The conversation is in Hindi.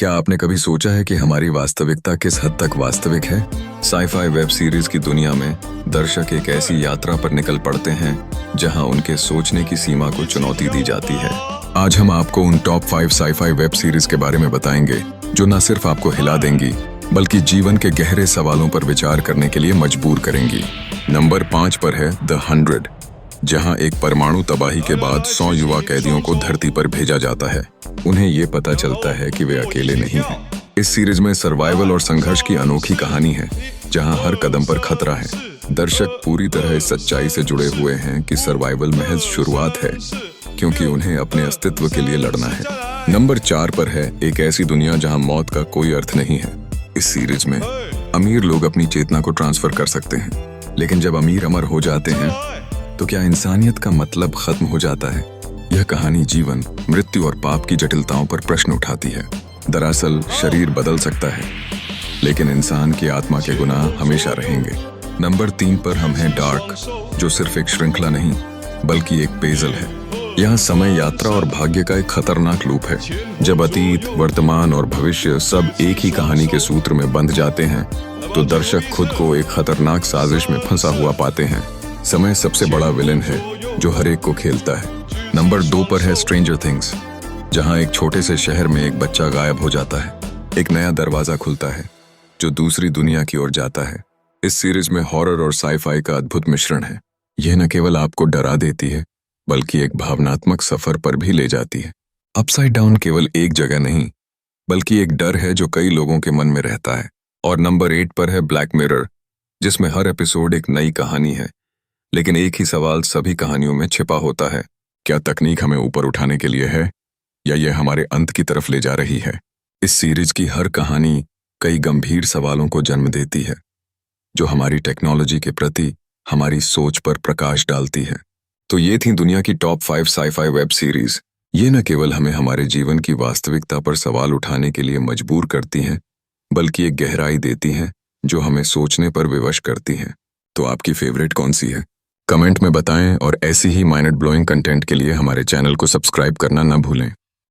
क्या आपने कभी सोचा है कि हमारी वास्तविकता किस हद तक वास्तविक है? साईफाई वेब सीरीज की दुनिया में दर्शक एक ऐसी यात्रा पर निकल पड़ते हैं जहां उनके सोचने की सीमा को चुनौती दी जाती है। आज हम आपको उन टॉप 5 साईफाई वेब सीरीज के बारे में बताएंगे जो न सिर्फ आपको हिला देंगी बल्कि जीवन के गहरे सवालों पर विचार करने के लिए मजबूर करेंगी। नंबर 5 पर है द 100, जहां एक परमाणु तबाही के बाद 100 युवा कैदियों को धरती पर भेजा जाता है। उन्हें ये पता चलता है कि वे अकेले नहीं हैं। इस सीरीज में सर्वाइवल और संघर्ष की अनोखी कहानी है, जहां हर कदम पर खतरा है। दर्शक पूरी तरह इस सच्चाई से जुड़े हुए हैं कि सर्वाइवल महज शुरुआत है, क्योंकि उन्हें अपने अस्तित्व के लिए लड़ना है। नंबर 4 पर है एक ऐसी दुनिया जहां मौत का कोई अर्थ नहीं है। इस सीरीज में अमीर लोग अपनी चेतना को ट्रांसफर कर सकते हैं, लेकिन जब अमीर अमर हो जाते हैं तो क्या इंसानियत का मतलब खत्म हो जाता है? यह कहानी जीवन, मृत्यु और पाप की जटिलताओं पर प्रश्न उठाती है। दरअसल शरीर बदल सकता है, लेकिन इंसान की आत्मा के गुनाह हमेशा रहेंगे। नंबर 3 पर हम हैं डार्क, जो सिर्फ एक श्रृंखला नहीं बल्कि एक पेजल है। यहाँ समय, यात्रा और भाग्य का एक खतरनाक लूप है। जब अतीत, वर्तमान और भविष्य सब एक ही कहानी के सूत्र में बंध जाते हैं तो दर्शक खुद को एक खतरनाक साजिश में फंसा हुआ पाते हैं। समय सबसे बड़ा विलेन है जो हर एक को खेलता है। नंबर 2 पर है स्ट्रेंजर थिंग्स, जहां एक छोटे से शहर में एक बच्चा गायब हो जाता है। एक नया दरवाजा खुलता है जो दूसरी दुनिया की ओर जाता है। इस सीरीज में हॉरर और साईफाई का अद्भुत मिश्रण है। यह न केवल आपको डरा देती है बल्कि एक भावनात्मक सफर पर भी ले जाती है। अपसाइड डाउन केवल एक जगह नहीं बल्कि एक डर है जो कई लोगों के मन में रहता है। और नंबर 8 पर है ब्लैक मिरर, जिसमें हर एपिसोड एक नई कहानी है, लेकिन एक ही सवाल सभी कहानियों में छिपा होता है। क्या तकनीक हमें ऊपर उठाने के लिए है या यह हमारे अंत की तरफ ले जा रही है? इस सीरीज की हर कहानी कई गंभीर सवालों को जन्म देती है, जो हमारी टेक्नोलॉजी के प्रति हमारी सोच पर प्रकाश डालती है। तो ये थी दुनिया की टॉप 5 साईफाई वेब सीरीज। ये न केवल हमें हमारे जीवन की वास्तविकता पर सवाल उठाने के लिए मजबूर करती हैं, बल्कि एक गहराई देती हैं जो हमें सोचने पर विवश करती हैं। तो आपकी फेवरेट कौन सी है? कमेंट में बताएं और ऐसी ही माइंड ब्लोइंग कंटेंट के लिए हमारे चैनल को सब्सक्राइब करना न भूलें।